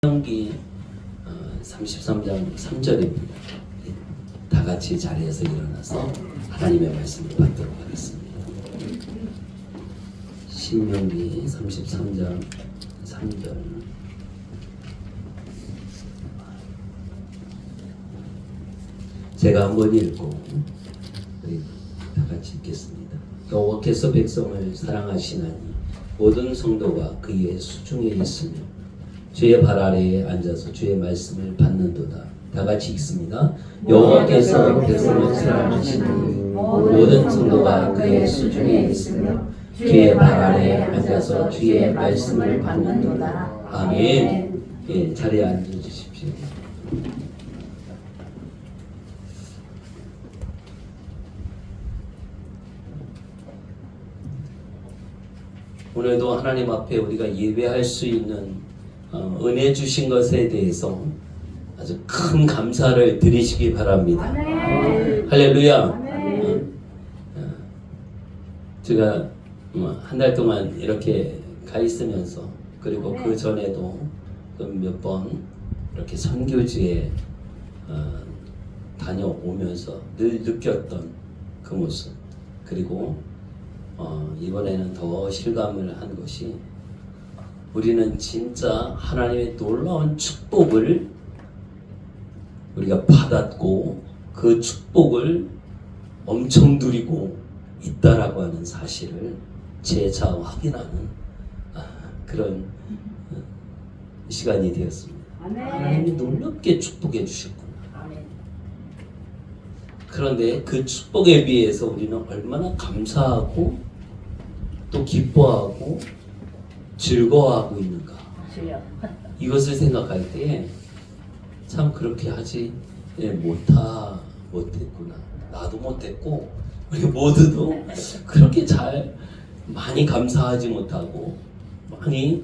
신명기 33장 3절입니다. 다 같이 자리에서 일어나서 하나님의 말씀을 받도록 하겠습니다. 신명기 33장 3절. 제가 한번 읽고 우리 다 같이 읽겠습니다. 여호와께서 백성을 사랑하시나니 모든 성도가 그의 수중에 있으며 주의 발 아래에 앉아서 주의 말씀을 받는도다. 다 같이 읽습니다. 여호와께서 백성을 사랑하시니 모든 성도가 그의 수중에 있으며 주의 발 아래에 앉아서 주의 말씀을 받는도다. 아멘. 예, 자리에 앉아주십시오. 오늘도 하나님 앞에 우리가 예배할 수 있는 은혜 주신 것에 대해서 아주 큰 감사를 드리시기 바랍니다. 아멘. 할렐루야. 아멘. 제가 한 달 동안 이렇게 가 있으면서 그리고 그 전에도 몇 번 이렇게 선교지에 다녀오면서 늘 느꼈던 그 모습, 그리고 이번에는 더 실감을 한 것이, 우리는 진짜 하나님의 놀라운 축복을 우리가 받았고 그 축복을 엄청 누리고 있다라고 하는 사실을 재차 확인하는 그런 시간이 되었습니다. 하나님이 놀랍게 축복해 주셨구나. 그런데 그 축복에 비해서 우리는 얼마나 감사하고 또 기뻐하고 즐거워하고 있는가, 이것을 생각할 때 참 그렇게 하지 못했구나. 나도 못했고 우리 모두도 그렇게 많이 감사하지 못하고 많이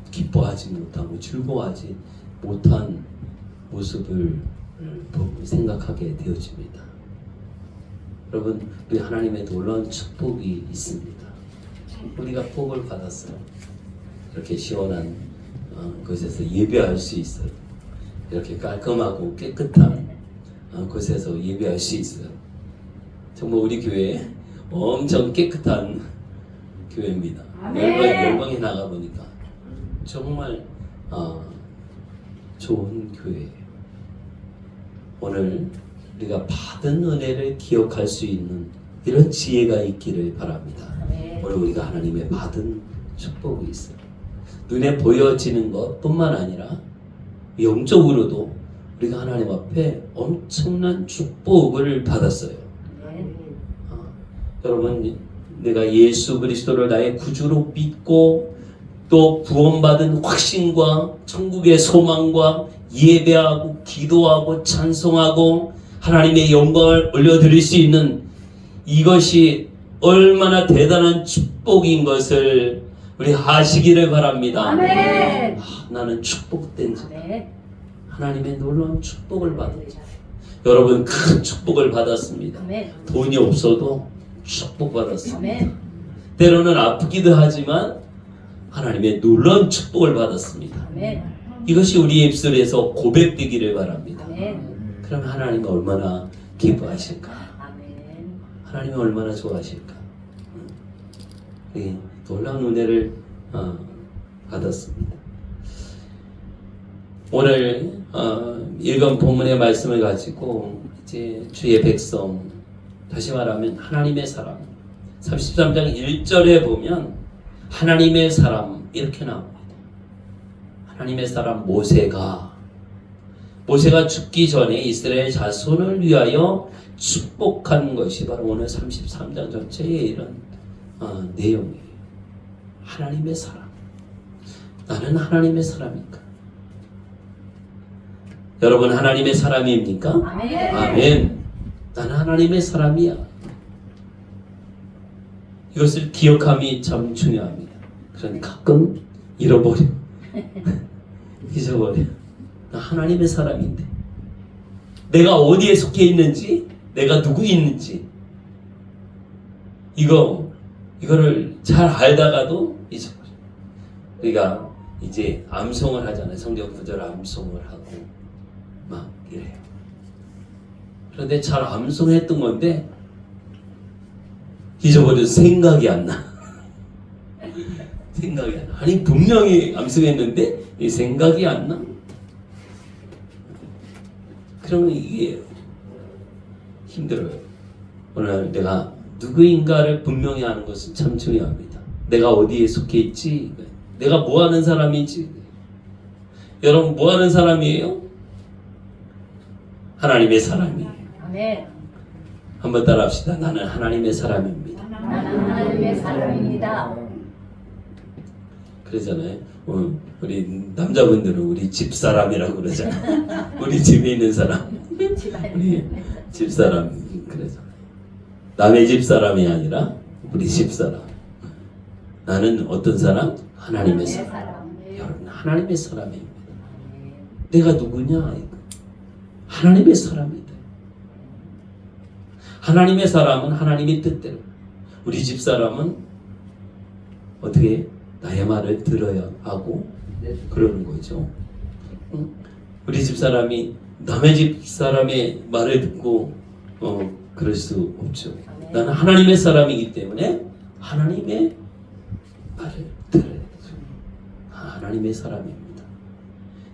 기뻐하지 못하고 즐거워하지 못한 모습을 생각하게 되어집니다. 여러분, 우리 하나님의 놀라운 축복이 있습니다. 우리가 복을 받았어요. 이렇게 시원한 곳에서 예배할 수 있어요. 이렇게 깔끔하고 깨끗한 곳에서 예배할 수 있어요. 정말 우리 교회 엄청 깨끗한 교회입니다. 열방에 나가보니까 정말 좋은 교회예요. 오늘 우리가 받은 은혜를 기억할 수 있는 이런 지혜가 있기를 바랍니다. 오늘 우리가 하나님의 받은 축복이 있어요. 눈에 보여지는 것뿐만 아니라 영적으로도 우리가 하나님 앞에 엄청난 축복을 받았어요. 여러분, 내가 예수 그리스도를 나의 구주로 믿고 또 구원받은 확신과 천국의 소망과 예배하고 기도하고 찬송하고 하나님의 영광을 올려드릴 수 있는 이것이 얼마나 대단한 축복인 것을 우리 아시기를 바랍니다. 아멘. 나는 축복된 자, 하나님의 놀라운 축복을 받았죠. 여러분, 큰 축복을 받았습니다. 아멘. 돈이 없어도 축복받았습니다. 아멘. 때로는 아프기도 하지만 하나님의 놀라운 축복을 받았습니다. 아멘. 이것이 우리의 입술에서 고백되기를 바랍니다. 아멘. 그럼 하나님은 얼마나 기뻐하실까? 아멘. 하나님은 얼마나 좋아하실까? 놀라운 은혜를 받았습니다. 오늘 읽은 본문의 말씀을 가지고 이제 주의 백성, 다시 말하면 하나님의 사람, 33장 1절에 보면 하나님의 사람 이렇게 나옵니다. 하나님의 사람 모세가 죽기 전에 이스라엘 자손을 위하여 축복한 것이 바로 오늘 33장 전체의 이런 내용이에요. 하나님의 사람. 나는 하나님의 사람입니까? 여러분, 하나님의 사람입니까? 아멘. 아멘. 나는 하나님의 사람이야. 이것을 기억함이 참 중요합니다. 그런데 가끔 잊어버려. 나 하나님의 사람인데, 내가 어디에 속해 있는지, 내가 누구 있는지 이거를 잘 알다가도 잊어버려. 우리가 이제 암송을 하잖아요. 성경 구절 암송을 하고 막 이래요. 그런데 잘 암송했던 건데 잊어버려서 생각이 안 나. 생각이 안 나. 아니 분명히 암송했는데 이 생각이 안 나. 그러면 이게 힘들어요. 오늘 내가 누구인가를 분명히 아는 것은 참 중요합니다. 내가 어디에 속해 있지? 내가 뭐 하는 사람인지. 여러분 뭐 하는 사람이에요? 하나님의 사람이에요. 아멘. 한번 따라 합시다. 나는 하나님의 사람입니다. 나는 하나님의 사람입니다. 그러잖아요. 우리 남자분들은 우리 집사람이라고 그러잖아요. 우리 집에 있는 사람. 우리 집사람 그러잖아요. 남의 집사람이 아니라 우리 집사람. 나는 어떤 사람? 하나님의 사람. 여러분 하나님의 사람입니다. 내가 누구냐? 이거. 하나님의 사람이다. 하나님의 사람은 하나님의 뜻대로. 우리 집사람은 어떻게 나의 말을 들어야 하고 그러는 거죠. 우리 집사람이 남의 집사람의 말을 듣고 그럴 수 없죠. 나는 하나님의 사람이기 때문에 하나님의 말을 들어야 되죠. 하나님의 사람입니다.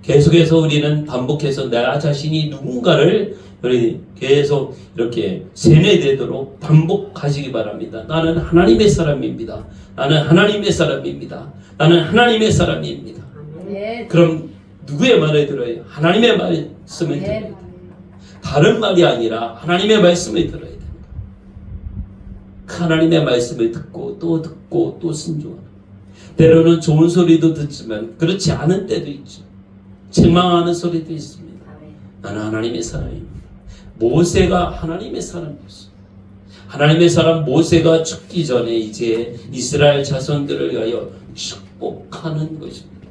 계속해서 우리는 반복해서 나 자신이 누군가를 우리 계속 이렇게 세뇌되도록 반복하시기 바랍니다. 나는 하나님의 사람입니다. 나는 하나님의 사람입니다. 나는 하나님의 사람입니다. 네. 그럼 누구의 말을 들어요? 하나님의 말씀을 들어야 돼요. 다른 말이 아니라 하나님의 말씀을 들어야 돼요. 하나님의 말씀을 듣고 또 순종하는. 때로는 좋은 소리도 듣지만 그렇지 않은 때도 있죠. 책망하는 소리도 있습니다. 나는 하나님의 사람입니다. 모세가 하나님의 사람이었어요. 하나님의 사람 모세가 죽기 전에 이제 이스라엘 자손들을 위하여 축복하는 것입니다.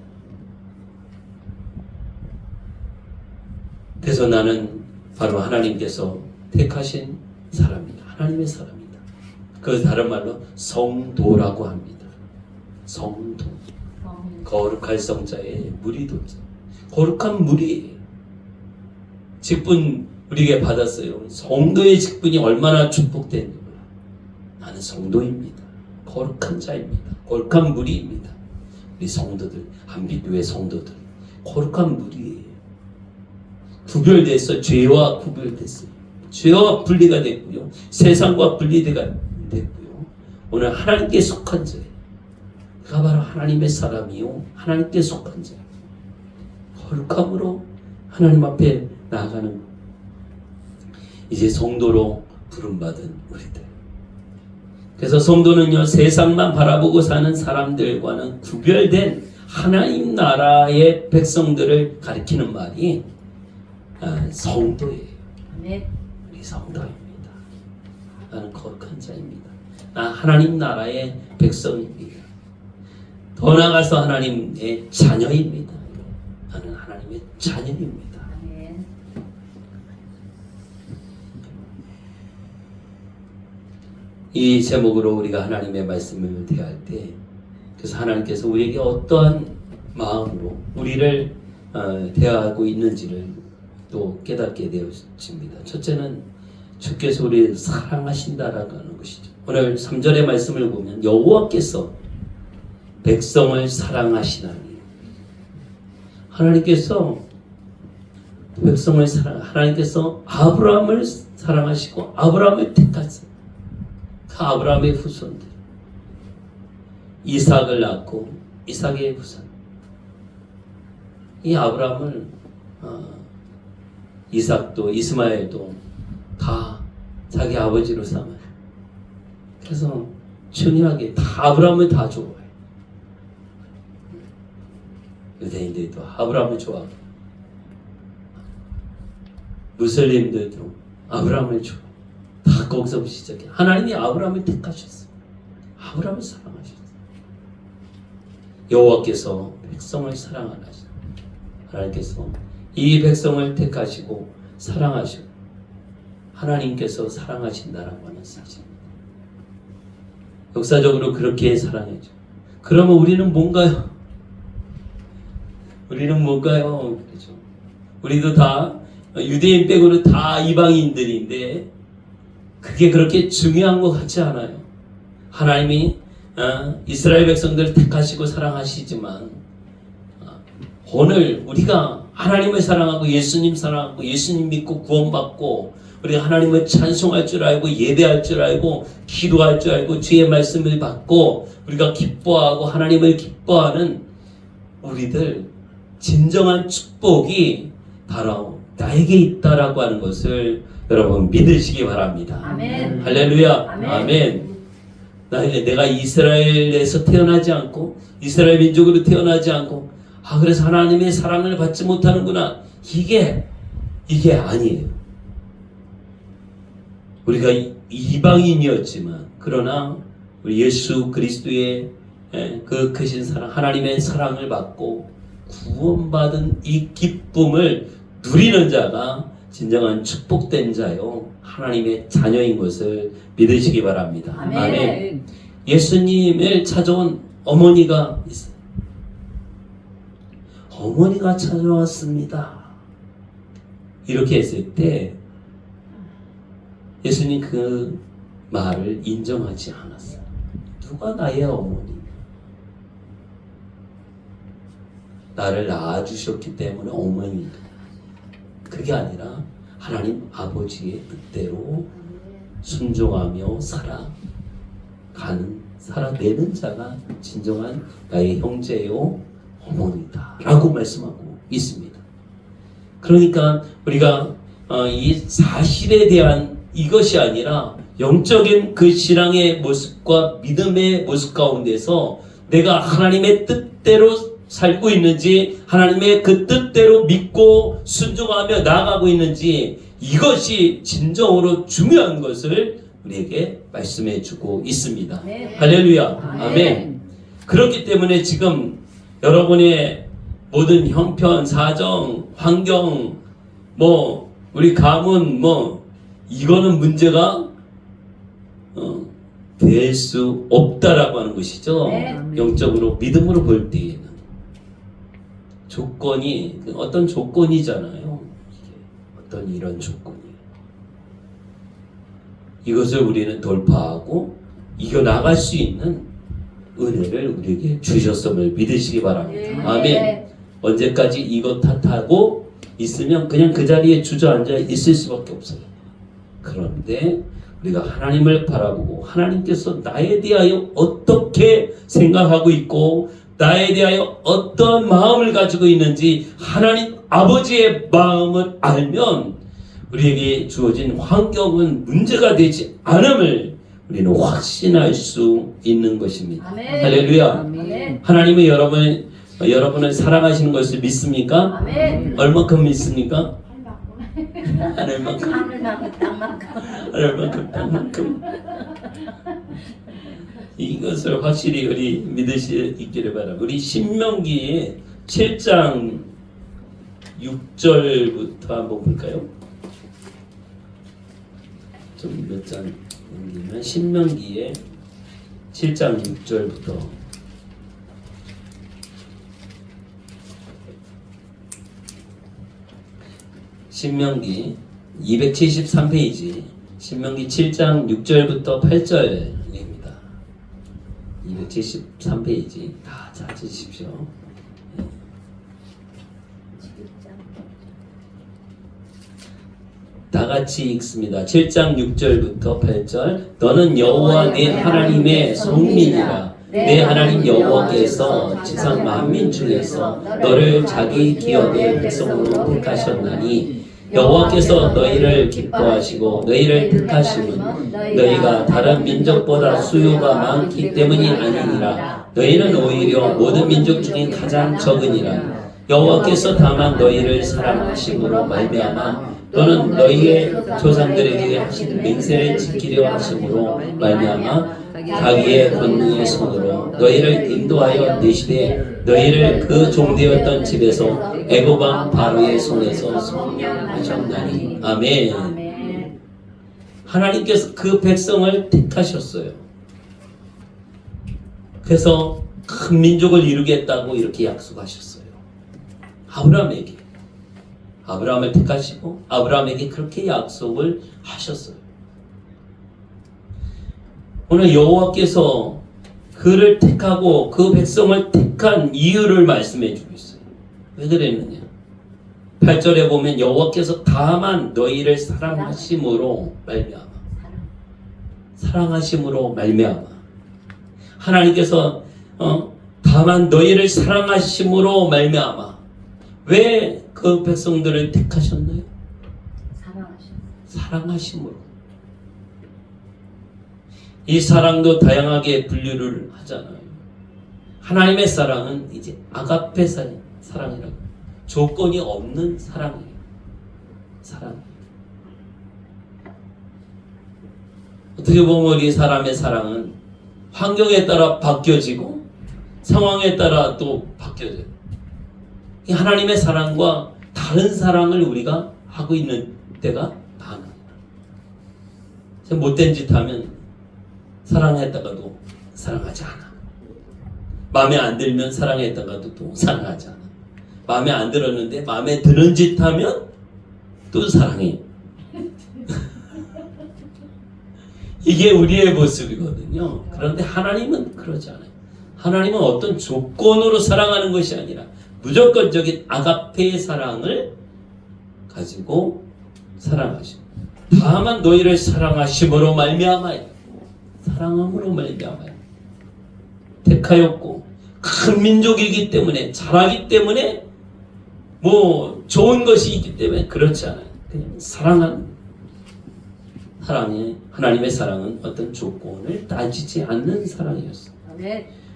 그래서 나는 바로 하나님께서 택하신 사람이다. 하나님의 사람이다. 그 다른 말로 성도라고 합니다. 성도. 거룩할 성자에 물이 돋자. 거룩한 물이 직분 우리에게 받았어요. 성도의 직분이 얼마나 축복된 거야. 나는 성도입니다. 거룩한 자입니다. 거룩한 물이입니다. 우리 성도들, 한빛교회 성도들 거룩한 물이에요. 구별됐어. 죄와 구별됐어요. 죄와 분리가 됐고요. 세상과 분리가 됐고요. 오늘 하나님께 속한 자예요. 그가 바로 하나님의 사람이요. 하나님께 속한 자예요. 거룩함으로 하나님 앞에 나아가는 이제 성도로 부름받은 우리들. 그래서 성도는요, 세상만 바라보고 사는 사람들과는 구별된 하나님 나라의 백성들을 가리키는 말이 성도예요. 네. 우리 성도입니다. 나는 거룩한 자입니다. 나 하나님 나라의 백성입니다. 더 나아가서 하나님의 자녀입니다. 나는 하나님의 자녀입니다. 아멘. 이 제목으로 우리가 하나님의 말씀을 대할 때, 그래서 하나님께서 우리에게 어떠한 마음으로 우리를 대하고 있는지를 또 깨닫게 되어집니다. 첫째는 주께서 우리를 사랑하신다라는 것이죠. 오늘 3절의 말씀을 보면 여호와께서 백성을 사랑하시나니, 하나님께서 백성을 하나님께서 아브라함을 사랑하시고 아브라함을 택하셨어요. 그 아브라함의 후손들, 이삭을 낳고 이삭의 후손. 이 아브라함을 이삭도 이스마엘도 다 자기 아버지로 삼아요. 그래서 중요하게 다 아브라함을 다 좋아해요. 유대인들도 아브라함을 좋아하고 무슬림들도 아브라함을 좋아해요. 다 거기서부터 시작해. 하나님이 아브라함을 택하셨어요. 아브라함을 사랑하셨어요. 여호와께서 백성을 사랑하시고 하나님께서 이 백성을 택하시고 사랑하시고 하나님께서 사랑하신다라고 하는 사실입니다. 역사적으로 그렇게 사랑해줘. 그러면 우리는 뭔가요? 우리는 뭘까요? 그렇죠. 우리도 다 유대인 빼고는 다 이방인들인데 그게 그렇게 중요한 것 같지 않아요. 하나님이 이스라엘 백성들을 택하시고 사랑하시지만 오늘 우리가 하나님을 사랑하고 예수님 사랑하고 예수님 믿고 구원받고 우리가 하나님을 찬송할 줄 알고 예배할 줄 알고 기도할 줄 알고 주의 말씀을 받고 우리가 기뻐하고 하나님을 기뻐하는 우리들 진정한 축복이 바로 나에게 있다라고 하는 것을 여러분 믿으시기 바랍니다. 아멘. 할렐루야. 아멘. 아멘. 내가 이스라엘에서 태어나지 않고 이스라엘 민족으로 태어나지 않고 그래서 하나님의 사랑을 받지 못하는구나. 이게 아니에요. 우리가 이방인이었지만 그러나 우리 예수 그리스도의 그 크신 사랑, 하나님의 사랑을 받고 구원받은 이 기쁨을 누리는 자가 진정한 축복된 자요 하나님의 자녀인 것을 믿으시기 바랍니다. 아멘. 아멘. 예수님을 찾아온 어머니가 있어요. 어머니가 찾아왔습니다. 이렇게 했을 때 예수님 그 말을 인정하지 않았어요. 누가 나의 어머니? 나를 낳아주셨기 때문에 어머니인가? 그게 아니라 하나님 아버지의 뜻대로 순종하며 살아내는 자가 진정한 나의 형제요 어머니다 라고 말씀하고 있습니다. 그러니까 우리가 이 사실에 대한 이것이 아니라 영적인 그 신앙의 모습과 믿음의 모습 가운데서 내가 하나님의 뜻대로 살고 있는지 하나님의 그 뜻대로 믿고 순종하며 나아가고 있는지 이것이 진정으로 중요한 것을 우리에게 말씀해 주고 있습니다. 네. 할렐루야. 아멘. 아멘. 그렇기 때문에 지금 여러분의 모든 형편, 사정, 환경, 우리 가문, 이거는 문제가 될 수 없다라고 하는 것이죠. 네. 영적으로 믿음으로 볼 때에는 조건이 어떤 조건이잖아요. 어떤 이런 조건이 이것을 우리는 돌파하고 이겨나갈 수 있는 은혜를 우리에게 주셨음을 믿으시기 바랍니다. 네. 아멘. 언제까지 이것 탓하고 있으면 그냥 그 자리에 주저앉아 있을 수밖에 없어요. 그런데 우리가 하나님을 바라보고 하나님께서 나에 대하여 어떻게 생각하고 있고 나에 대하여 어떤 마음을 가지고 있는지 하나님 아버지의 마음을 알면 우리에게 주어진 환경은 문제가 되지 않음을 우리는 확신할 수 있는 것입니다. 아멘. 할렐루야. 아멘. 하나님은 여러분을 사랑하시는 것을 믿습니까? 아멘. 얼마큼 믿습니까? 하늘만큼. 하늘만큼 땅만큼. 하늘만큼 땅만큼. 이것을 확실히 우리 믿을 수 있기를 바랍니다. 우리 신명기 7장 6절부터 한번 볼까요? 좀 몇 장 넘기면 신명기의 7장 6절부터 신명기 273페이지 신명기 7장 6절부터 8절입니다. 273페이지 다 찾으십시오. 다 같이 읽습니다. 7장 6절부터 8절. 너는 여호와 내 하나님의 성민이라. 내 하나님 여호와께서 지상 만민 중에서 너를 자기 기업의 백성으로 택하셨나니 여호와께서 너희를 기뻐하시고 너희를 택하심은 너희가 다른 민족보다 수요가 많기 때문이 아니니라. 너희는 오히려 모든 민족 중에 가장 적으니라. 여호와께서 다만 너희를 사랑하심으로 말미암아 또는 너희의 조상들에게 하신 맹세를 지키려 하심으로 말미암아 자기의 권능의 손으로 너희를 인도하여 내시되 너희를 그 종되었던 집에서 애굽 왕 바로의 손에서 속량하셨나니. 아멘. 아멘. 하나님께서 그 백성을 택하셨어요. 그래서 큰 민족을 이루겠다고 이렇게 약속하셨어요. 아브라함을 택하시고 아브라함에게 그렇게 약속을 하셨어요. 오늘 여호와께서 그를 택하고 그 백성을 택한 이유를 말씀해 주고 있어요. 왜 그랬느냐? 8절에 보면 여호와께서 다만 너희를 사랑하심으로 말미암아 하나님께서 다만 너희를 사랑하심으로 말미암아 왜 그 백성들을 택하셨나요? 사랑하심으로. 이 사랑도 다양하게 분류를 하잖아요. 하나님의 사랑은 이제 아가페 사랑이라고, 조건이 없는 사랑이에요. 사랑. 어떻게 보면 우리 사람의 사랑은 환경에 따라 바뀌어지고 상황에 따라 또 바뀌어져요. 이 하나님의 사랑과 다른 사랑을 우리가 하고 있는 때가 많아요. 못된 짓 하면 사랑했다가도 사랑하지 않아. 마음에 안 들면 사랑했다가도 또 사랑하지 않아. 마음에 안 들었는데 마음에 드는 짓 하면 또 사랑해. 이게 우리의 모습이거든요. 그런데 하나님은 그러지 않아요. 하나님은 어떤 조건으로 사랑하는 것이 아니라 무조건적인 아가페의 사랑을 가지고 사랑하시고 다만 너희를 사랑하심으로 말미암아요. 사랑함으로 말미암아요. 택하였고 큰 민족이기 때문에 잘하기 때문에 뭐 좋은 것이 있기 때문에 그렇지 않아요. 그냥 사랑이 하나님의 사랑은 어떤 조건을 따지지 않는 사랑이었어요.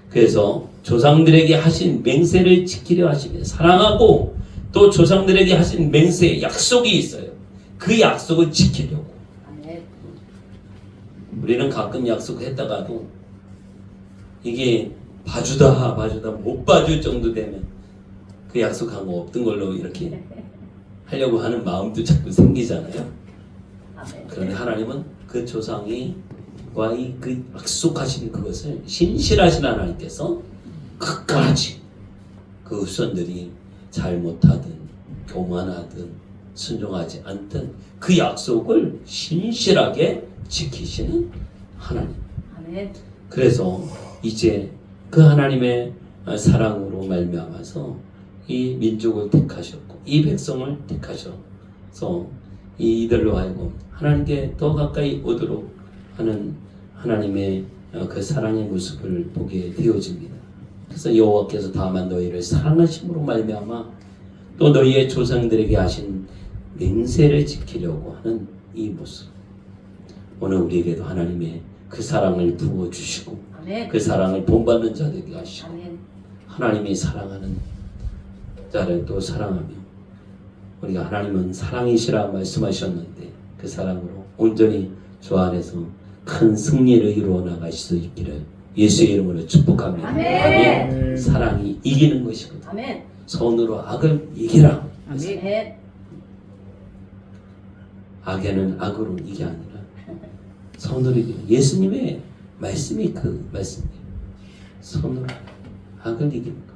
그래서 조상들에게 하신 맹세를 지키려 하시며 사랑하고 또 조상들에게 하신 맹세의 약속이 있어요. 그 약속을 지키려고. 우리는 가끔 약속했다가도 이게 봐주다 못 봐줄 정도 되면 그 약속한 거 없던 걸로 이렇게 하려고 하는 마음도 자꾸 생기잖아요. 그런데 하나님은 그 조상이 와의 그 약속하신 그것을 신실하신 하나님께서 끝까지 그 후손들이 잘못하든 교만하든 순종하지 않든 그 약속을 신실하게 지키시는 하나님. 그래서 이제 그 하나님의 사랑으로 말미암아서 이 민족을 택하셨고 이 백성을 택하셔서 이들로 하여금 하나님께 더 가까이 오도록 하는 하나님의 그 사랑의 모습을 보게 되어집니다. 그래서 여호와께서 다만 너희를 사랑하심으로 말미암아 또 너희의 조상들에게 하신 맹세를 지키려고 하는 이 모습. 오늘 우리에게도 하나님의 그 사랑을 부어주시고 그 사랑을 본받는 자들에게 하시고 하나님이 사랑하는 자를 또 사랑하며 우리가 하나님은 사랑이시라 말씀하셨는데 그 사랑으로 온전히 주 안에서 큰 승리를 이루어 나갈 수 있기를 예수의 이름으로 축복합니다. 아멘. 사랑이 이기는 것이거든. 아멘. 손으로 악을 이기라. 아멘. 악에는 악으로 이게 아니라 손으로 이기는 예수님의 말씀이 그 말씀이에요. 손으로 악을 이기는 것.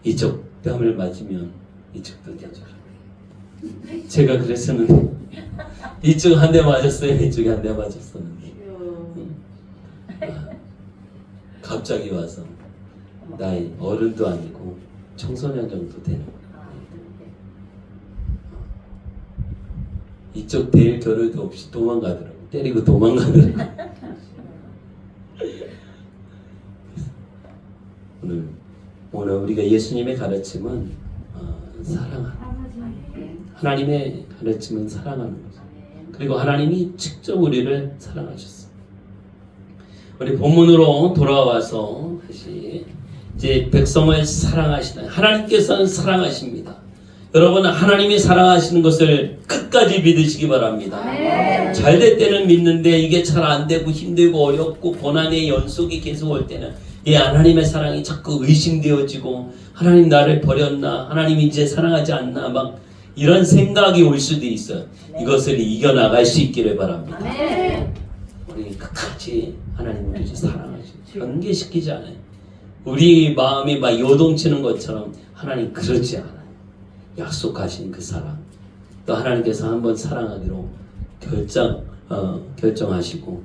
이쪽 뺨을 맞으면 이쪽도 깨져라. 제가 그랬었는데 이쪽 한 대 맞았어요. 이쪽에 한 대 맞았었는데 갑자기 와서 나이 어른도 아니고 청소년 정도 되는 이쪽 될 겨를도 없이 도망가더라고. 때리고 도망가더라고. 오늘 우리가 예수님의 가르침은 사랑하는 하나님의 가르침은 사랑하는 거죠. 그리고 하나님이 직접 우리를 사랑하셨어요. 우리 본문으로 돌아와서 다시 이제 백성을 사랑하시다. 하나님께서는 사랑하십니다. 여러분은 하나님이 사랑하시는 것을 끝까지 믿으시기 바랍니다. 잘 될 때는 믿는데 이게 잘 안 되고 힘들고 어렵고 고난의 연속이 계속 올 때는 이 하나님의 사랑이 자꾸 의심되어지고 하나님 나를 버렸나? 하나님 이제 사랑하지 않나? 막 이런 생각이 올 수도 있어요. 이것을 이겨나갈 수 있기를 바랍니다. 우리 끝까지 하나님 우리를 사랑하시고 변개시키지 않아요. 우리 마음이 막 요동치는 것처럼 하나님 그러지 않아요. 약속하신 그 사랑, 또 하나님께서 한번 사랑하기로 결정하시고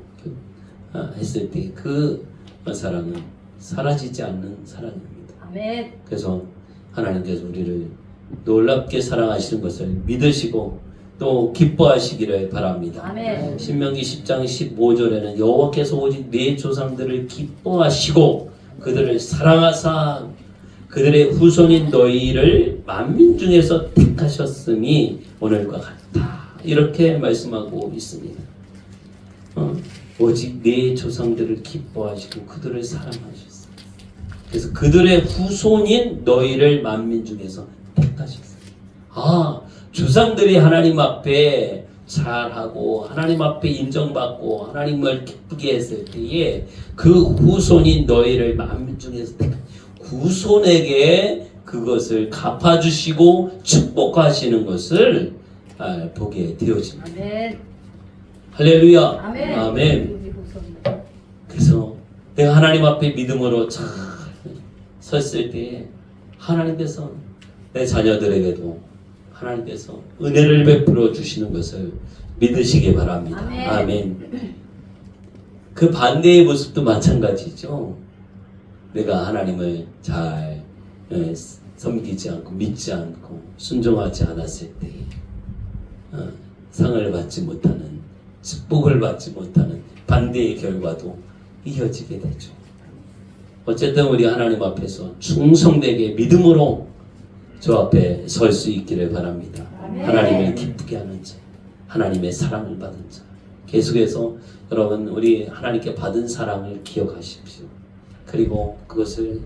했을 때 그 사랑은 사라지지 않는 사랑입니다. 아멘. 그래서 하나님께서 우리를 놀랍게 사랑하시는 것을 믿으시고 또 기뻐하시기를 바랍니다. 아멘. 신명기 10장 15절에는 여호와께서 오직 내 조상들을 기뻐하시고 그들을 사랑하사 그들의 후손인 너희를 만민 중에서 택하셨으니 오늘과 같다. 이렇게 말씀하고 있습니다. 오직 내 조상들을 기뻐하시고 그들을 사랑하셨어. 그래서 그들의 후손인 너희를 만민 중에서 택하셨어. 조상들이 하나님 앞에 잘하고 하나님 앞에 인정받고 하나님을 기쁘게 했을 때에 그 후손인 너희를 만민 중에서 후손에게 그것을 갚아주시고 축복하시는 것을 보게 되어집니다. 아멘. 할렐루야. 아멘. 아멘. 그래서 내가 하나님 앞에 믿음으로 잘 섰을 때에 하나님께서 내 자녀들에게도 하나님께서 은혜를 베풀어 주시는 것을 믿으시기 바랍니다. 아멘. 아멘. 그 반대의 모습도 마찬가지죠. 내가 하나님을 잘 섬기지 않고 믿지 않고 순종하지 않았을 때 상을 받지 못하는, 축복을 받지 못하는 반대의 결과도 이어지게 되죠. 어쨌든 우리 하나님 앞에서 충성되게 믿음으로 저 앞에 설 수 있기를 바랍니다. 아멘. 하나님을 기쁘게 하는 자, 하나님의 사랑을 받은 자. 계속해서 여러분 우리 하나님께 받은 사랑을 기억하십시오. 그리고 그것을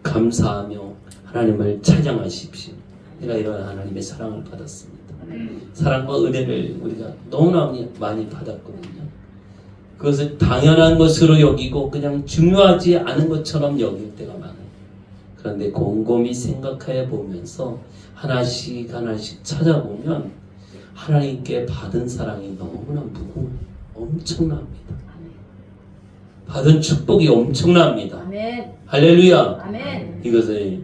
감사하며 하나님을 찬양하십시오. 내가 이런 하나님의 사랑을 받았습니다. 사랑과 은혜를 우리가 너무나 많이 받았거든요. 그것을 당연한 것으로 여기고 그냥 중요하지 않은 것처럼 여길 때가 많아요. 그런데 곰곰이 생각해 보면서 하나씩 찾아보면 하나님께 받은 사랑이 너무나 엄청납니다. 받은 축복이 엄청납니다. 아멘. 할렐루야. 아멘. 이것을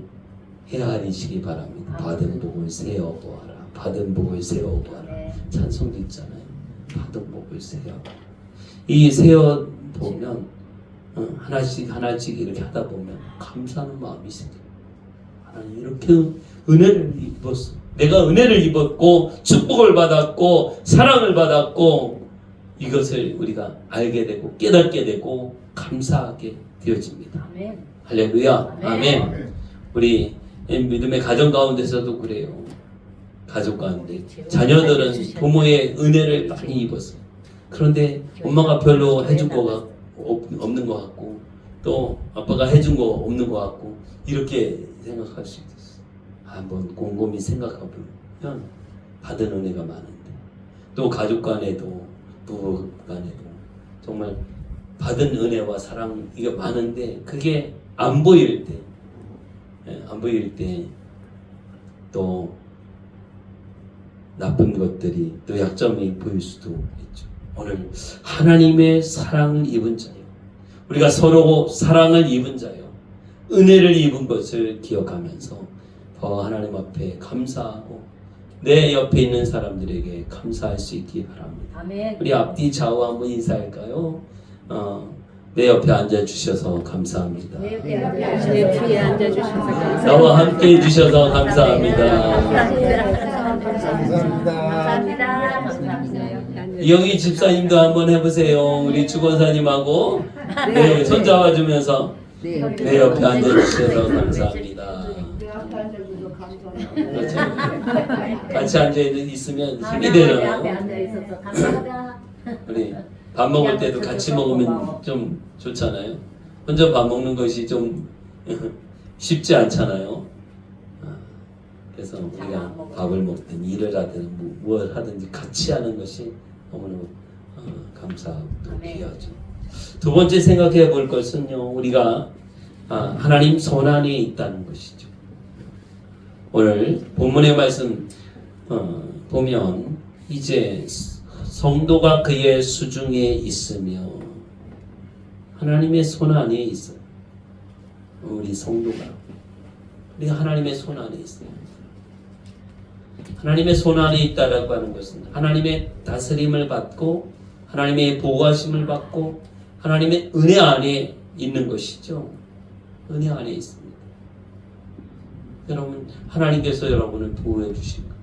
헤아리시기 바랍니다. 받은 복을 세어보아라. 받은 복을 세어보아라. 찬송도 있잖아요. 받은 복을 세어보아라. 이 세어보면 하나씩 이렇게 하다 보면 감사하는 마음이 생겨요. 하나님 이렇게 은혜를 입었어. 내가 은혜를 입었고 축복을 받았고 사랑을 받았고 이것을 우리가 알게 되고 깨닫게 되고 감사하게 되어집니다. 아멘. 할렐루야. 아멘. 아멘. 우리 믿음의 가정 가운데서도 그래요. 가족 가운데 자녀들은 부모의 은혜를 많이 입었어요. 그런데 엄마가 별로 해준 거가 없는 것 같고 또 아빠가 해준 거 없는 것 같고 이렇게 생각할 수 있어요. 한번 곰곰이 생각해보면 받은 은혜가 많은데 또 가족 간에도 부부 간에도 정말 받은 은혜와 사랑 이게 많은데 그게 안 보일 때 또 나쁜 것들이 또 약점이 보일 수도 있죠. 오늘 하나님의 사랑을 입은 자요. 우리가 서로 사랑을 입은 자요. 은혜를 입은 것을 기억하면서 더 하나님 앞에 감사하고 내 옆에 있는 사람들에게 감사할 수 있기 바랍니다. 아멘. 우리 앞뒤 좌우 한번 인사할까요? 내 옆에 앉아주셔서 감사합니다. 내 뒤에 앉아주셔서 감사합니다. 나와 함께 해주셔서 감사합니다. 감사합니다. 이영희 집사님도 한번 해보세요. 우리 주권사님하고 네, 손잡아주면서 내 옆에 앉아주셔서 감사합니다. 그렇죠. 같이 앉아있으면 힘이 되잖아요. 앞에 앉아있어서 감사하다. 우리 밥 먹을 때도 같이 먹으면 좀 좋잖아요. 혼자 밥 먹는 것이 좀 쉽지 않잖아요. 그래서 우리가 밥을 먹든 일을 하든 무엇 하든지 같이 하는 것이 너무너무 감사하고 귀하죠. 두 번째 생각해 볼 것은요, 우리가 하나님 손 안에 있다는 것이죠. 오늘 본문의 말씀 보면 이제 성도가 그의 수중에 있으며 하나님의 손 안에 있어요. 우리 성도가 우리가 하나님의 손 안에 있어요. 하나님의 손 안에 있다라고 하는 것은 하나님의 다스림을 받고 하나님의 보호하심을 받고 하나님의 은혜 안에 있는 것이죠. 은혜 안에 있습니다. 여러분, 하나님께서 여러분을 보호해 주신 것.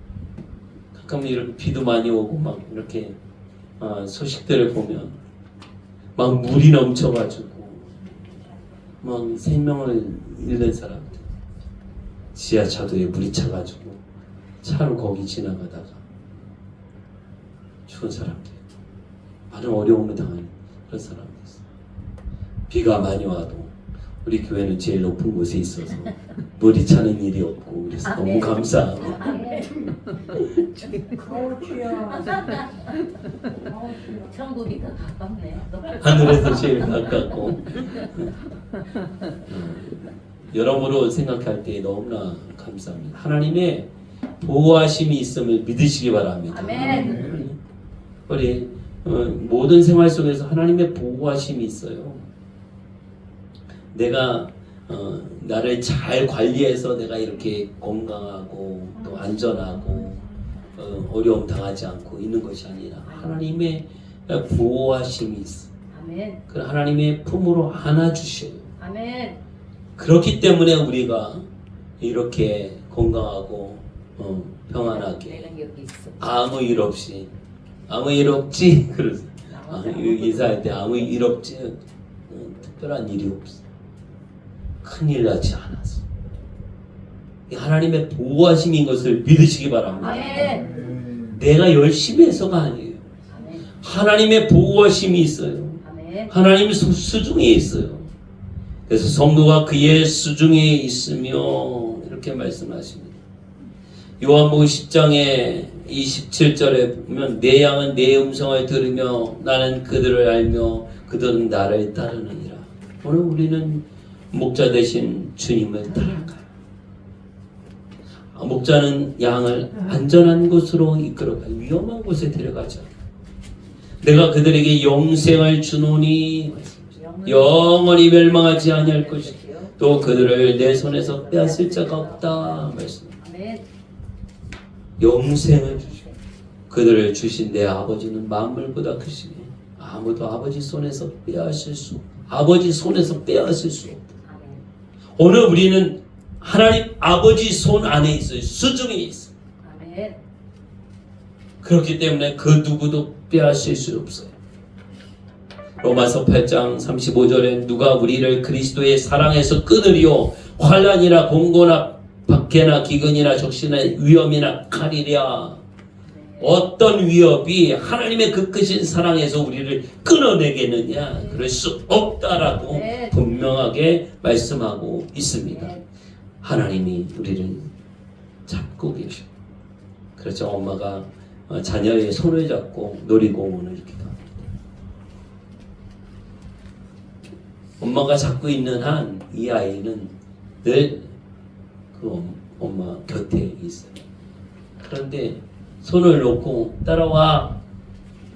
가끔 이렇게 비도 많이 오고 막 이렇게 소식들을 보면 막 물이 넘쳐가지고 막 생명을 잃는 사람들, 지하차도에 물이 차가지고 차로 거기 지나가다가 죽은 사람들, 많은 어려움을 당하는 그런 사람들 있어요. 비가 많이 와도 우리 교회는 제일 높은 곳에 있어서 물이 차는 일이 없고 그래서 너무 감사하고 천국이 더 가깝네. 하늘에서 제일 가깝고 여러모로 생각할 때 너무나 감사합니다. 하나님의 보호하심이 있음을 믿으시기 바랍니다. 아멘. 우리 모든 생활 속에서 하나님의 보호하심이 있어요. 내가 나를 잘 관리해서 내가 이렇게 건강하고 또 안전하고 어려움 당하지 않고 있는 것이 아니라 하나님의 보호하심이 있어. 아멘. 그 하나님의 품으로 안아주셔요. 아멘. 그렇기 때문에 우리가 이렇게 건강하고 평안하게 내가 여기 있어. 아무 일 없이 아무 일 없지 그러세요. 인사할 때 아무 일 없지 특별한 일이 없어. 큰일 나지 않았어. 하나님의 보호하심인 것을 믿으시기 바랍니다. 아멘. 내가 열심히 해서가 아니에요. 아멘. 하나님의 보호하심이 있어요. 아멘. 하나님의 수중에 있어요. 그래서 성도가 그의 수중에 있으며 이렇게 말씀하십니다. 요한복음 10장에 27절에 보면 내 양은 내 음성을 들으며 나는 그들을 알며 그들은 나를 따르느니라. 오늘 우리는 목자 되신 주님을 따라가요. 목자는 양을 안전한 곳으로 이끌어가요. 위험한 곳에 데려가죠. 내가 그들에게 영생을 주노니 영원히 멸망하지 아니할 것이고 또 그들을 내 손에서 빼앗을 자가 없다 말씀합니다. 아멘. 영생을 주시고 그들을 주신 내 아버지는 만물보다 크시니 아무도 아버지 손에서 빼앗을 수 아버지 손에서 빼앗을 수 없다. 아멘. 오늘 우리는 하나님 아버지 손 안에 있어요. 수중에 있어요. 아멘. 그렇기 때문에 그 누구도 빼앗을 수 없어요. 로마서 8장 35절에 누가 우리를 그리스도의 사랑에서 끊으리요 환난이나 공고나 박해나 기근이나 적신이나 위험이나 칼이랴. 어떤 위협이 하나님의 그 크신 사랑에서 우리를 끊어내겠느냐? 그럴 수 없다라고 네. 분명하게 말씀하고 있습니다. 하나님이 우리를 잡고 계셔. 그렇죠. 엄마가 자녀의 손을 잡고 놀이공원을 이렇게 갑니다. 엄마가 잡고 있는 한 이 아이는 늘 그 엄마 곁에 있어요. 그런데 손을 놓고 따라와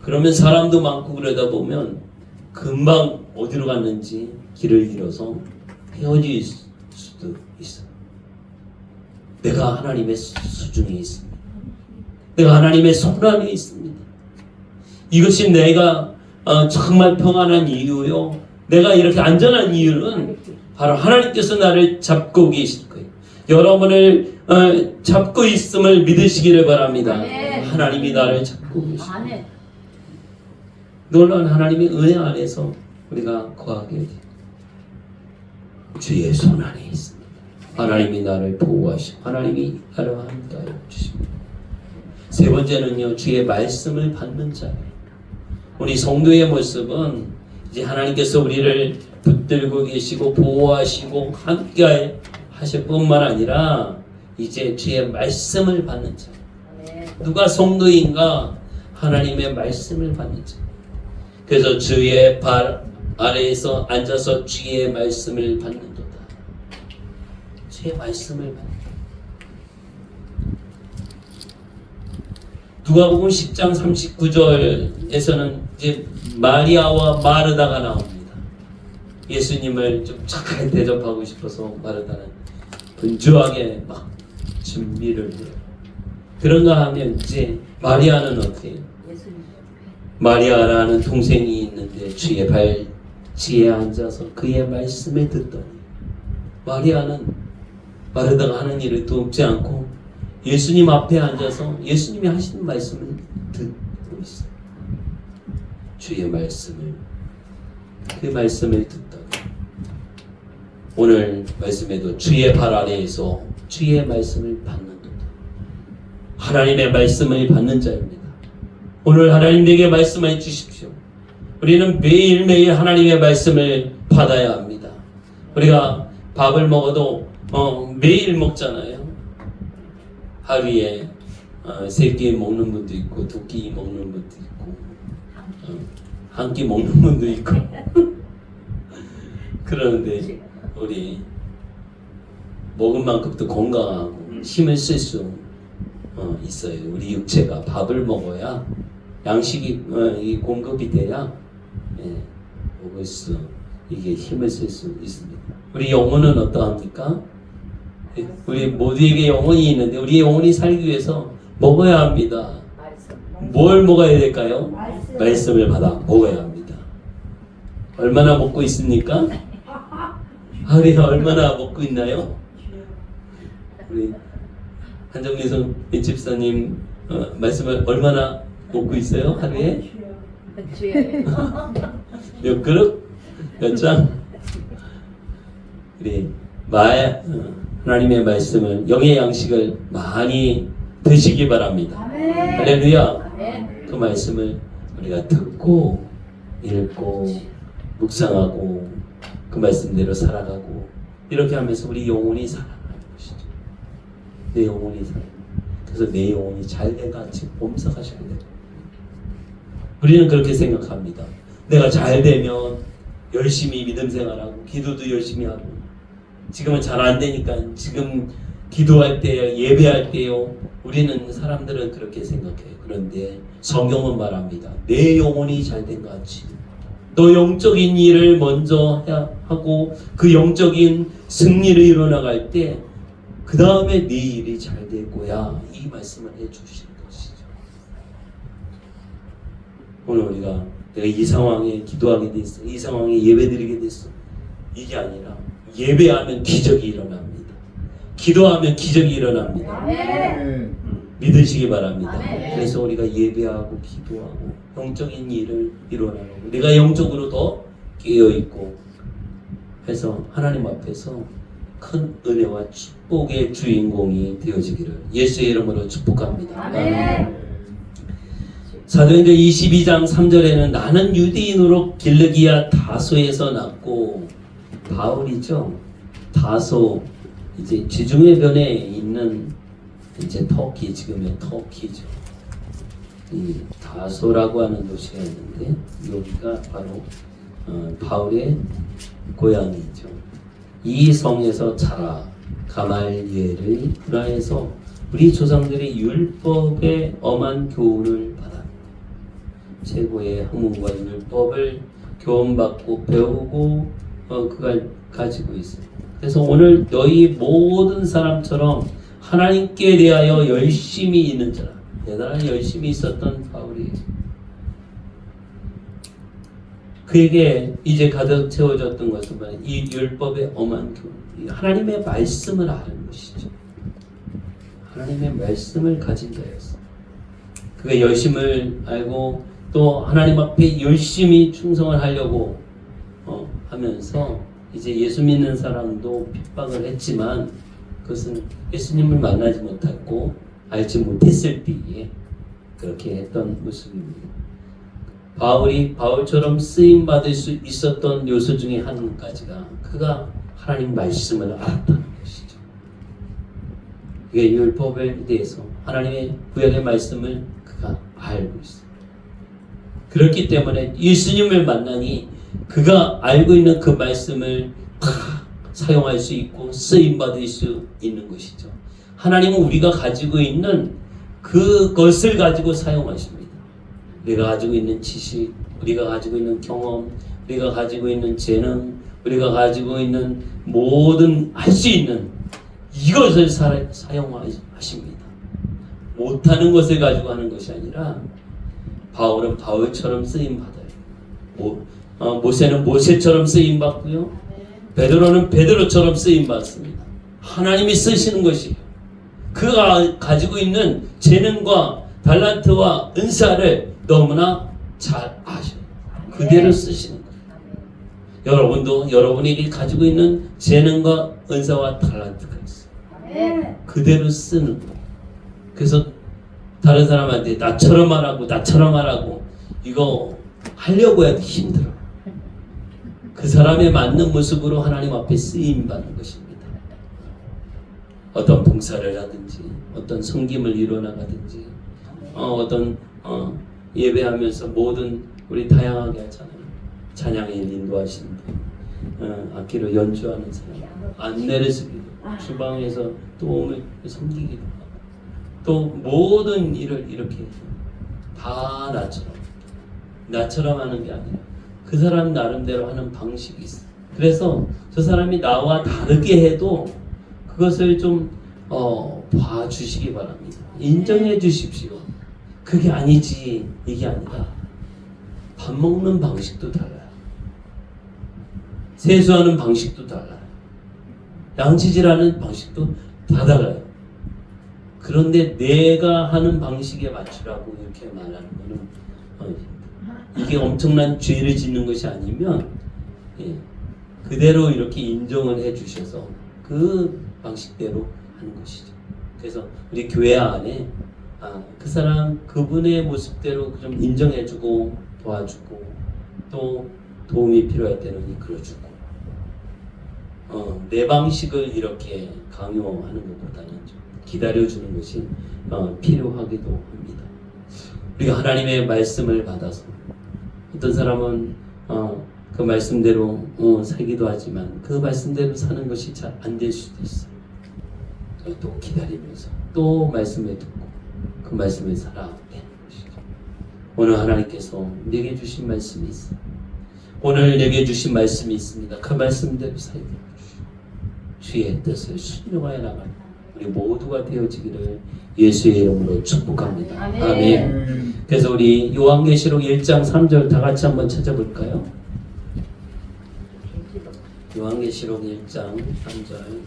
그러면 사람도 많고 그러다 보면 금방 어디로 갔는지 길을 잃어서 헤어질 수도 있어요. 내가 하나님의 수중에 있습니다. 내가 하나님의 손 안에 있습니다. 이것이 내가 정말 평안한 이유요. 내가 이렇게 안전한 이유는 바로 하나님께서 나를 잡고 계실 거예요. 여러분을 잡고 있음을 믿으시기를 바랍니다. 아멘. 하나님이 나를 잡고 계십니다. 아멘. 놀라운 하나님의 은혜 안에서 우리가 거하게 돼요. 주의 손 안에 있습니다. 하나님이 나를 보호하시고 하나님이 나를 함께하여 주십니다. 세 번째는요, 주의 말씀을 받는 자예요. 우리 성도의 모습은 이제 하나님께서 우리를 붙들고 계시고 보호하시고 함께 하실 뿐만 아니라 이제 주의 말씀을 받는 자. 아멘. 누가 성도인가? 하나님의 말씀을 받는 자. 그래서 주의 발 아래에서 앉아서 주의 말씀을 받는도다. 주의 말씀을 받는다. 누가복음 10장 39절에서는 이제 마리아와 마르다가 나옵니다. 예수님을 좀 잘 대접하고 싶어서 마르다는 분주하게 막 준비를 해요. 그런가 하면 이제 마리아는 어떻게 해요? 예수님. 마리아라는 동생이 있는데 주의 발치에 앉아서 그의 말씀을 듣더니 마리아는 마르다가 하는 일을 돕지 않고 예수님 앞에 앉아서 예수님이 하시는 말씀을 듣고 있어요. 주의 말씀을, 그 말씀을 듣다가 오늘 말씀에도 주의 발 아래에서 주의 말씀을 받는 것, 하나님의 말씀을 받는 자입니다. 오늘 하나님 내게 말씀해 주십시오. 우리는 매일매일 하나님의 말씀을 받아야 합니다. 우리가 밥을 먹어도 매일 먹잖아요. 하루에 3끼 먹는 분도 있고 2끼 먹는 분도 있고 한 끼 먹는 분도 있고 그러는데 우리 먹은 만큼도 건강하고 힘을 쓸 수 있어요. 우리 육체가 밥을 먹어야 양식이 이 공급이 돼야 먹을 수 이게 힘을 쓸 수 있습니다. 우리 영혼은 어떠합니까? 우리 모두에게 영혼이 있는데 우리 영혼이 살기 위해서 먹어야 합니다. 뭘 먹어야 될까요? 말씀을 받아 먹어야 합니다. 얼마나 먹고 있습니까? 하루에 얼마나 먹고 있나요? 우리 한정민 집사님 말씀을 얼마나 먹고 있어요? 하루에? 주에. 몇 그릇? 몇 장? 우리 하나님의 말씀을 영의 양식을 많이 드시기 바랍니다. 할렐루야. 그 말씀을 우리가 듣고 읽고 묵상하고 그 말씀대로 살아가고 이렇게 하면서 우리 영혼이 살아가는 것이죠. 내 영혼이 살아가는. 그래서 내 영혼이 잘돼 같이 몸삭하셔야 돼요. 우리는 그렇게 생각합니다. 내가 잘 되면 열심히 믿음 생활하고 기도도 열심히 하고 지금은 잘 안 되니까 지금 기도할 때요 예배할 때요 우리는 사람들은 그렇게 생각해요. 그런데 성경은 말합니다. 내 영혼이 잘된 같이 너 영적인 일을 먼저 하고 그 영적인 승리를 이뤄나갈 때 그 다음에 네 일이 잘 될 거야. 이 말씀을 해주시는 것이죠. 오늘 우리가 내가 이 상황에 기도하게 됐어. 이 상황에 예배드리게 됐어. 이게 아니라 예배하면 기적이 일어납니다. 기도하면 기적이 일어납니다. 믿으시기 바랍니다. 그래서 우리가 예배하고 기도하고 영적인 일을 이루어나가고 내가 영적으로 더 깨어있고 해서 하나님 앞에서 큰 은혜와 축복의 주인공이 되어지기를 예수의 이름으로 축복합니다. 사도행전 22장 3절에는 나는 유대인으로 길르기아 다소에서 났고 바울이죠. 다소 이제 지중해변에 있는 이제 터키 지금의 터키죠. 이 다소라고 하는 도시가 있는데 여기가 바로 바울의 고향이죠. 이 성에서 자라 가말리엘의 문화에서 우리 조상들이 율법의 엄한 교훈을 받아 최고의 학문과 율법을 교훈받고 배우고 그걸 가지고 있어요. 그래서 오늘 너희 모든 사람처럼 하나님께 대하여 열심히 있는 자라. 대단히 열심히 있었던 바울이 그에게 이제 가득 채워졌던 것은 이 율법의 엄한 교훈, 하나님의 말씀을 아는 것이죠. 하나님의 말씀을 가진 자였어. 그가 열심을 알고 또 하나님 앞에 열심히 충성을 하려고 하면서 이제 예수 믿는 사람도 핍박을 했지만 그것은 예수님을 만나지 못했고 알지 못했을 때에 그렇게 했던 모습입니다. 바울이 바울처럼 쓰임 받을 수 있었던 요소 중에 한 가지가 그가 하나님 말씀을 알았다는 것이죠. 그게 율법에 대해서 하나님의 구약의 말씀을 그가 알고 있어요. 그렇기 때문에 예수님을 만나니 그가 알고 있는 그 말씀을 사용할 수 있고 쓰임 받을 수 있는 것이죠. 하나님은 우리가 가지고 있는 그것을 가지고 사용하십니다. 우리가 가지고 있는 지식, 우리가 가지고 있는 경험, 우리가 가지고 있는 재능, 우리가 가지고 있는 모든 할 수 있는 이것을 사용하십니다. 못하는 것을 가지고 하는 것이 아니라 바울은 바울처럼 쓰임받아요. 모세는 모세처럼 쓰임받고요. 베드로는 베드로처럼 쓰임받습니다. 하나님이 쓰시는 것이에요. 그가 가지고 있는 재능과 달란트와 은사를 너무나 잘 아셔요. 그대로 쓰시는 거예요. 여러분도 여러분이 가지고 있는 재능과 은사와 달란트가 있어요. 그대로 쓰는 거예요. 그래서 다른 사람한테 나처럼 하라고 나처럼 하라고 이거 하려고 해도 힘들어. 그 사람에 맞는 모습으로 하나님 앞에 쓰임받는 것입니다. 어떤 봉사를 하든지 어떤 섬김을 이뤄나가든지 어떤 예배하면서 모든 우리 다양하게 하잖아요. 찬양에 인도하시는 분, 악기로 연주하는 사람, 안내를 쓰기도, 주방에서 도움을 섬기기도 하고, 또 모든 일을 이렇게 다 나처럼 하는 게 아니라 그 사람 나름대로 하는 방식이 있어요. 그래서 저 사람이 나와 다르게 해도 그것을 좀 봐주시기 바랍니다. 인정해 주십시오. 그게 아니지 이게 아니라 밥 먹는 방식도 달라요. 세수하는 방식도 달라요. 양치질하는 방식도 다 달라요. 그런데 내가 하는 방식에 맞추라고 이렇게 말하는 거는 이게 엄청난 죄를 짓는 것이 아니면 그대로 이렇게 인정을 해 주셔서 그 방식대로 하는 것이죠. 그래서 우리 교회 안에 그 사람 그분의 모습대로 좀 인정해주고 도와주고 또 도움이 필요할 때는 이끌어주고 내 방식을 이렇게 강요하는 것보다는 좀 기다려주는 것이 필요하기도 합니다. 우리가 하나님의 말씀을 받아서 어떤 사람은 그 말씀대로 살기도 하지만 그 말씀대로 사는 것이 잘 안 될 수도 있어요. 또 기다리면서 또 말씀을 듣고 그 말씀을 살아내는 것이죠. 오늘 하나님께서 내게 주신 말씀이 있어요. 오늘 내게 주신 말씀이 있습니다. 그 말씀대로 살게 해주시고 주의 뜻을 순종하여 나가는 우리 모두가 되어지기를 예수의 이름으로 축복합니다. 아멘. 그래서 우리 요한계시록 1장 3절 다 같이 한번 찾아볼까요? 요한계시록 1장 3절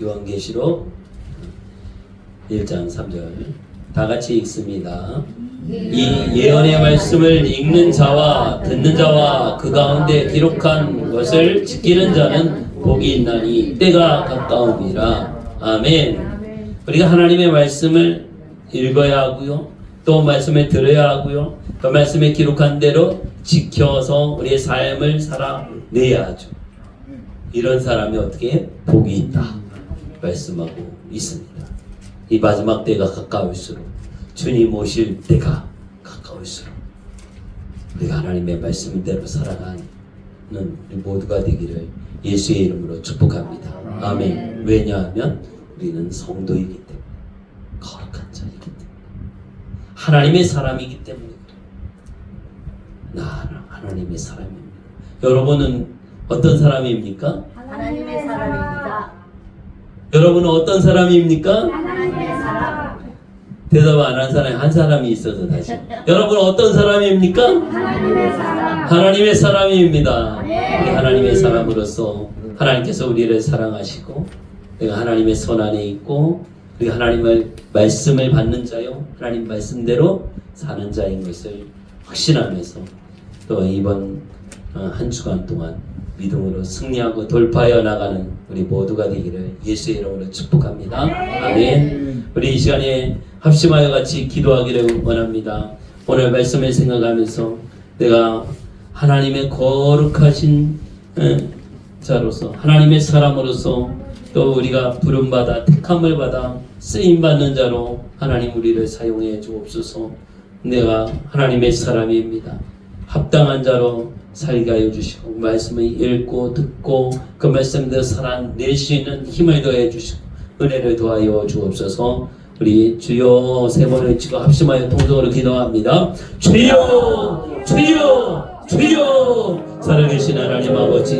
요한계시록 1장 3절 다 같이 읽습니다. 이 예언의 말씀을 읽는 자와 듣는 자와 그 가운데 기록한 것을 지키는 자는 복이 있나니 때가 가까움이라. 아멘. 우리가 하나님의 말씀을 읽어야 하고요. 또 말씀을 들어야 하고요. 그 말씀에 기록한 대로 지켜서 우리의 삶을 살아내야 하죠. 이런 사람이 어떻게 복이 있다 말씀하고 있습니다. 이 마지막 때가 가까울수록 주님 오실 때가 가까울수록 우리가 하나님의 말씀대로 살아가는 우리 모두가 되기를 예수의 이름으로 축복합니다. 아멘. 왜냐하면 우리는 성도이기 때문에 거룩한 자이기 때문에 하나님의 사람이기 때문에 나는 하나님의 사람입니다. 여러분은 어떤 사람입니까? 하나님의 사람입니다. 여러분은 어떤 사람입니까? 하나님의 사람. 대답 안 한 사람이 한 사람이 있어서 다시. 여러분은 어떤 사람입니까? 하나님의 사람. 하나님의 사람입니다. 네. 우리 하나님의 사람으로서 하나님께서 우리를 사랑하시고 내가 하나님의 손 안에 있고 우리가 하나님의 말씀을 받는 자요 하나님 말씀대로 사는 자인 것을 확신하면서 또 이번 한 주간 동안 믿음으로 승리하고 돌파하여 나가는 우리 모두가 되기를 예수의 이름으로 축복합니다. 아멘. 우리 이 시간에 합심하여 같이 기도하기를 원합니다. 오늘 말씀을 생각하면서 내가 하나님의 거룩하신 자로서 하나님의 사람으로서 또 우리가 부름받아 택함을 받아 쓰임받는 자로 하나님 우리를 사용해 주옵소서. 내가 하나님의 사람입니다. 합당한 자로 살게 하여 주시고 말씀을 읽고 듣고 그 말씀대로 살아낼 수 있는 힘을 더해 주시고 은혜를 더하여 주옵소서. 우리 주여 세 번을 외치고 합심하여 통성으로 기도합니다. 주여 주여 주여 살아계신 하나님 아버지